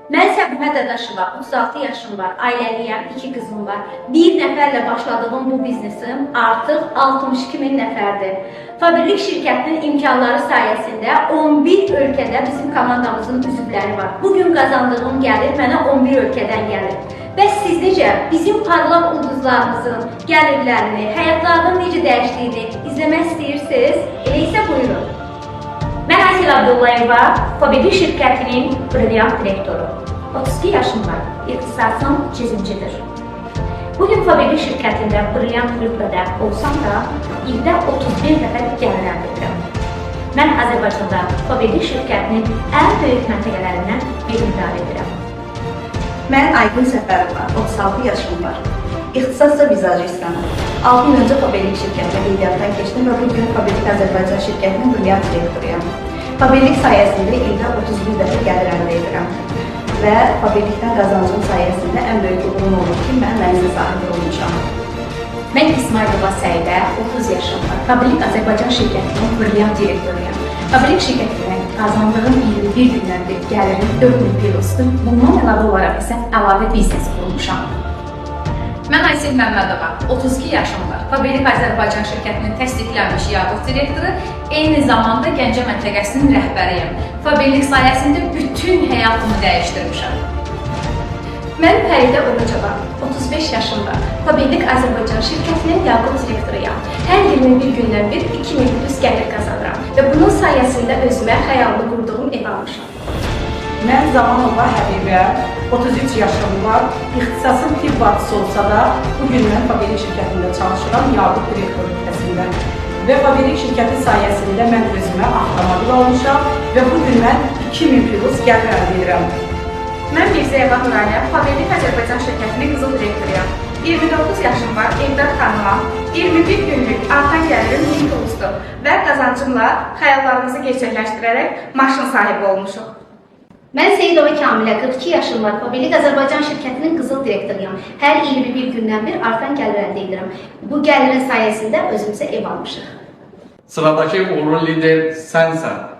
Mən Səbihə Dadaşova, 36 yaşım var, ailəliyəm, 2 qızım var. Bir nəfərlə başladığım bu biznesim artıq 62 min nəfərdir. Fabrik şirkətinin imkanları sayəsində 11 ölkədə bizim komandamızın üzvləri var. Bugün qazandığım gəlir mənə 11 ölkədən gəlir. Bəs siz necə bizim parlaq ulduzlarımızın gəlirlərini, həyatlarının necə dəyişdiyini izləmək istəyirsiniz? Elə isə buyurun. Mən Aysel Abdullayeva, Fabrik şirkətinin brilyant direktoru. 32 yaşım var, ixtisasım çizimcidir. Bugün Fabrik şirkətində brilyant rütbədə olsam da, ildə 31 dəfə gəlir əldə edirəm. Mən Azərbaycanda Fabrik şirkətinin ən böyük məntəqələrindən birini idarə edirəm. Mən Aygün Səfərova, 36 yaşım var. İxtisasda vizajistim. 6 il öncə Fabrik şirkətinə qeydiyyatdan keçdim və bugün Fabrik Azərbaycan şirkətinin brilyant direktoruyam. Fabrik sayəsində ildə 31 dəfə gəlir əldə edirəm. Və fabrikdən qazancım sayəsində ən böyük uğurum olur ki, mən mənzil sahibi olmuşam. Mən İsmailova Səidə, 30 yaşım var. Fabrik Azərbaycan şirkətinin brilyant direktoruyam. Fabrik şirkətindən qazandığım 21 gündən bir gəlirin 4000 pilosdur. Bundan əlavə olaraq isə əlavə biznes qurmuşam. Mən Aysel Məmmədova, 32 yaşım var. Fabrik Azərbaycan şirkətinin təsdiqlənmiş yaqut direktoru, eyni zamanda Gəncə məntəqəsinin rəhbəriyəm. Fabrik sayəsində bütün həyatımı dəyişdirmişəm. Mən Fəridə Orucova, 35 yaşım var. Fabrik Azərbaycan şirkətinin yaqut direktoruyam. Hər 21 gündən bir 2000 plus gəlir qazanıram və bunun sayəsində özümə xəyalını qurduğum ev almışam. Mən Zamanova Həbibə, 33 yaşım var. İxtisasım tibb bacısı olsa da, bugün mən Fabrik şirkətində çalışıram, yaqut direktoru rütbəsində. Və Fabrik şirkəti sayəsində mən özümə avtomobil almışam və bugün mən 2000 plus gəlir əldə edirəm. Mən Mirzəyeva Nurayya, Fabrik Azərbaycan şirkətinin qızıl direktoruyam. 29 yaşım var, evdar xanımam. 21 günlük artan gəlirim 1000 plusdur və qazancımla xəyallarımızı gerçəkləşdirərək maşın sahibi olmuşuq. Mən Seyidova Kamilə, 42 yaşım var. Fabrik Azərbaycan şirkətinin qızıl direktoruyam. Hər 21 gündən bir artan gəlir əldə edirəm. Bu gəlirin sayəsində özümüzə ev almışıq. Sıradakı uğurlu lider sənsən.